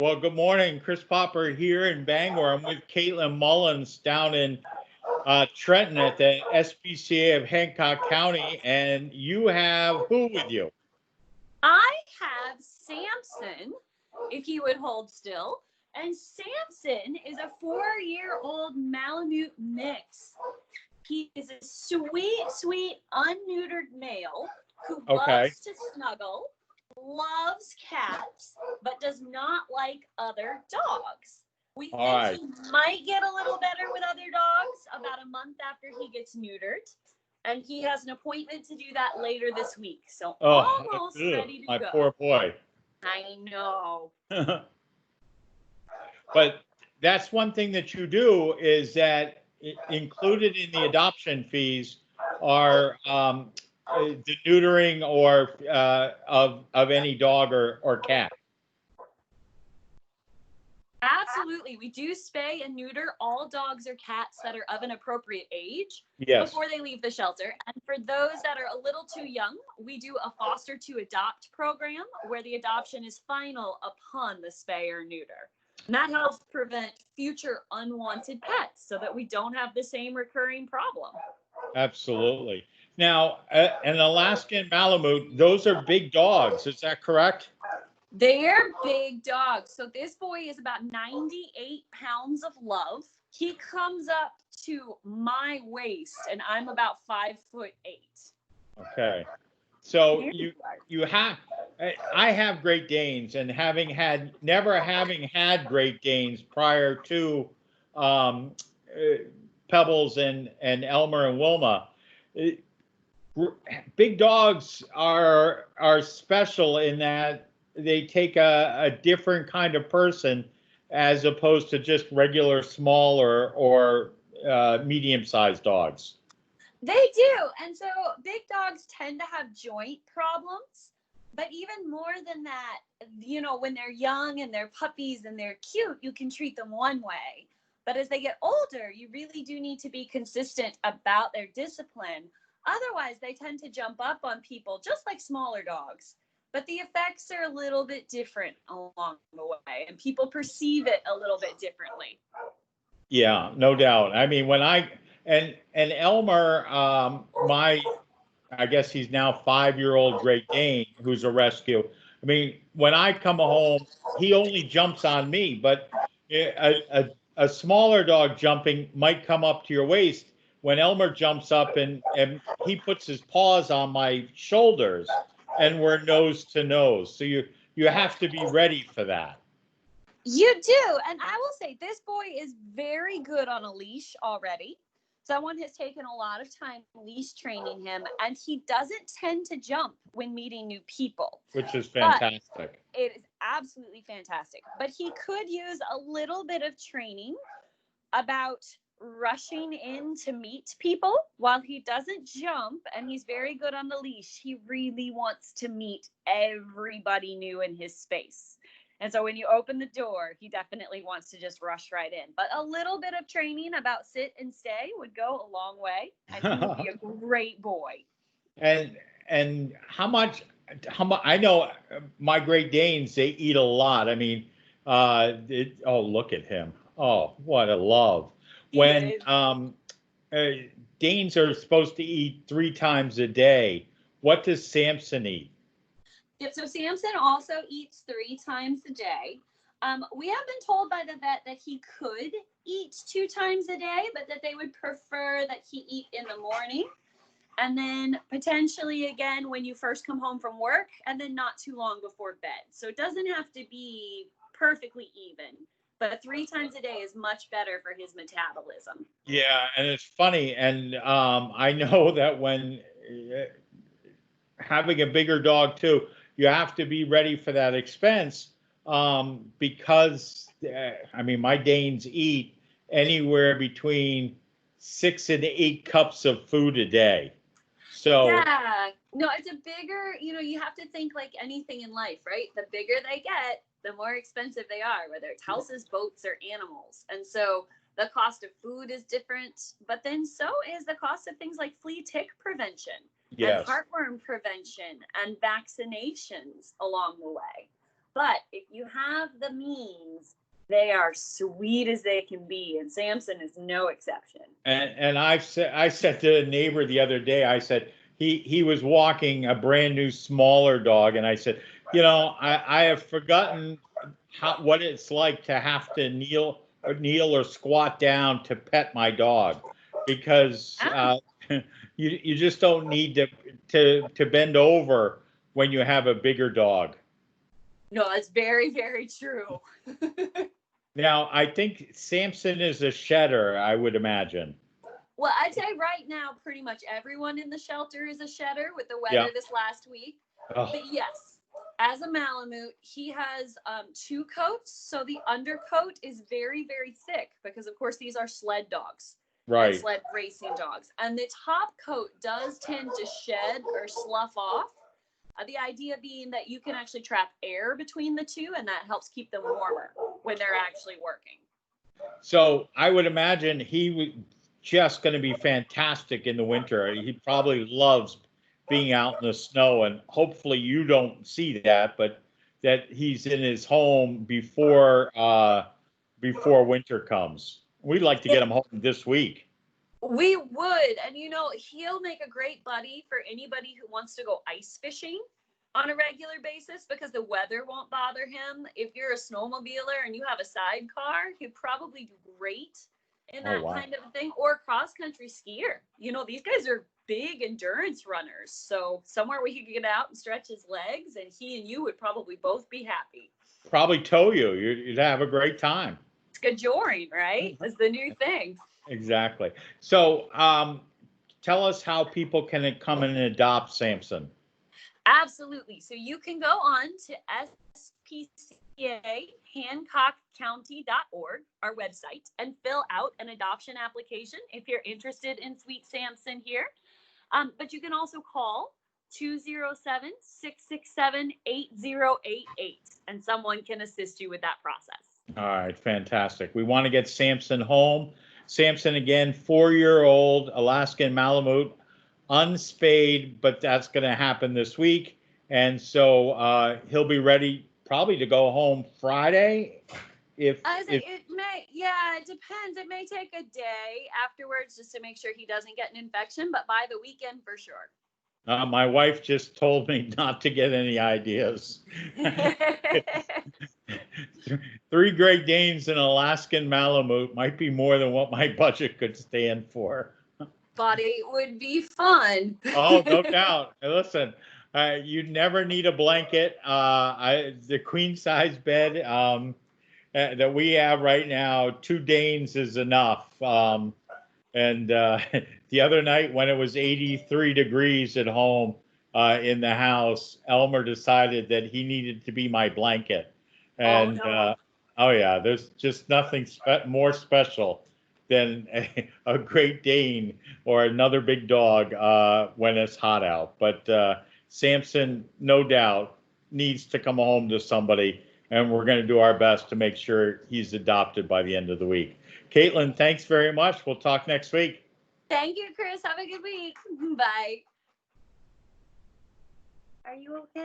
Well, good morning. Chris Popper here in Bangor. I'm with Caitlin Mullins down in Trenton at the SPCA of Hancock County. And you have who with you? I have Sampson, if you would hold still. And Sampson is a 4-year-old Malamute mix. He is a sweet, sweet, unneutered male who loves to snuggle, loves cats, but does not like other dogs. We think he might get a little better with other dogs about a month after he gets neutered. And he has an appointment to do that later this week. So almost ready to go. My poor boy. I know. But that's one thing that you do is that included in the adoption fees are the neutering or of any dog or cat. Absolutely. We do spay and neuter all dogs or cats that are of an appropriate age before they leave the shelter. And for those that are a little too young, we do a foster to adopt program where the adoption is final upon the spay or neuter. And that helps prevent future unwanted pets so that we don't have the same recurring problem. Absolutely. Now, an Alaskan Malamute, those are big dogs. Is that correct? They're big dogs. So this boy is about 98 pounds of love. He comes up to my waist, and I'm about 5'8". Okay. So you have, I have Great Danes, and never having had Great Danes prior to Pebbles and Elmer and Wilma, big dogs are special in that they take a different kind of person as opposed to just regular small or medium-sized dogs. They do. And so big dogs tend to have joint problems. But even more than that, you know, when they're young and they're puppies and they're cute, you can treat them one way. But as they get older, you really do need to be consistent about their discipline. Otherwise, they tend to jump up on people just like smaller dogs. But the effects are a little bit different along the way, and people perceive it a little bit differently. Yeah, no doubt. I mean, when and Elmer, I guess he's now 5-year-old Great Dane, who's a rescue. I mean, when I come home, he only jumps on me, but a smaller dog jumping might come up to your waist. When Elmer jumps up and he puts his paws on my shoulders, and we're nose to nose. So you have to be ready for that. You do. And I will say this boy is very good on a leash already. Someone has taken a lot of time leash training him, and he doesn't tend to jump when meeting new people. Which is fantastic. But it is absolutely fantastic. But he could use a little bit of training about rushing in to meet people. While he doesn't jump and he's very good on the leash, he really wants to meet everybody new in his space. And so when you open the door, he definitely wants to just rush right in. But a little bit of training about sit and stay would go a long way, and he would be a great boy. And how much I know my Great Danes, they eat a lot. I mean, look at him. Oh, what a love. When Danes are supposed to eat 3 times a day, what does Sampson eat? Yep, so Sampson also eats 3 times a day. We have been told by the vet that he could eat 2 times a day, but that they would prefer that he eat in the morning. And then potentially again when you first come home from work, and then not too long before bed. So it doesn't have to be perfectly even. But 3 times a day is much better for his metabolism. Yeah, and it's funny, and I know that when having a bigger dog too, you have to be ready for that expense because I mean, my Danes eat anywhere between 6 and 8 cups of food a day. So yeah, no, it's a bigger, you know, you have to think like anything in life, right? The bigger they get, the more expensive they are, whether it's houses, boats, or animals. And so the cost of food is different, but then so is the cost of things like flea tick prevention and heartworm prevention and vaccinations along the way. But if you have the means, they are sweet as they can be, and Sampson is no exception. And I said to a neighbor the other day, I said he was walking a brand new smaller dog, and I said, I have forgotten what it's like to have to kneel or squat down to pet my dog, because you just don't need to bend over when you have a bigger dog. No, that's very, very true. Now, I think Sampson is a shedder, I would imagine. Well, I'd say right now, pretty much everyone in the shelter is a shedder with the weather Yeah. this last week. Oh, But yes, as a Malamute, he has 2 coats. So the undercoat is very, very thick because, of course, these are sled dogs. And right. sled racing dogs. And the top coat does tend to shed or slough off. The idea being that you can actually trap air between the two, and that helps keep them warmer when they're actually working. So I would imagine he was just going to be fantastic in the winter. He probably loves being out in the snow, and hopefully you don't see that, but that he's in his home before winter comes. We'd like to get him home this week. We would, and he'll make a great buddy for anybody who wants to go ice fishing on a regular basis because the weather won't bother him. If you're a snowmobiler and you have a sidecar, he'd probably do great in that kind of thing. Or cross-country skier. These guys are big endurance runners. So somewhere where he could get out and stretch his legs, and he and you would probably both be happy. Probably tow you. You'd have a great time. Skajoring, right? Is the new thing. Exactly. So tell us how people can come and adopt Sampson. Absolutely. So you can go on to SPCA HancockCounty.org, our website, and fill out an adoption application if you're interested in Sweet Sampson here. But you can also call 207-667-8088, and someone can assist you with that process. All right, fantastic. We want to get Sampson home. Sampson, again, 4-year-old Alaskan Malamute, unspayed, but that's going to happen this week. And so he'll be ready probably to go home Friday. It depends. It may take a day afterwards just to make sure he doesn't get an infection, but by the weekend for sure. My wife just told me not to get any ideas. 3 Great Danes and Alaskan Malamute might be more than what my budget could stand for. But it would be fun. Oh, no doubt. Listen, you never need a blanket. The queen size bed that we have right now, 2 Danes is enough. And the other night when it was 83 degrees at home in the house, Elmer decided that he needed to be my blanket. And yeah, there's just nothing more special than a Great Dane or another big dog when it's hot out. But Sampson, no doubt, needs to come home to somebody, and we're going to do our best to make sure he's adopted by the end of the week. Caitlin, thanks very much. We'll talk next week. Thank you, Chris. Have a good week. Bye. Are you okay?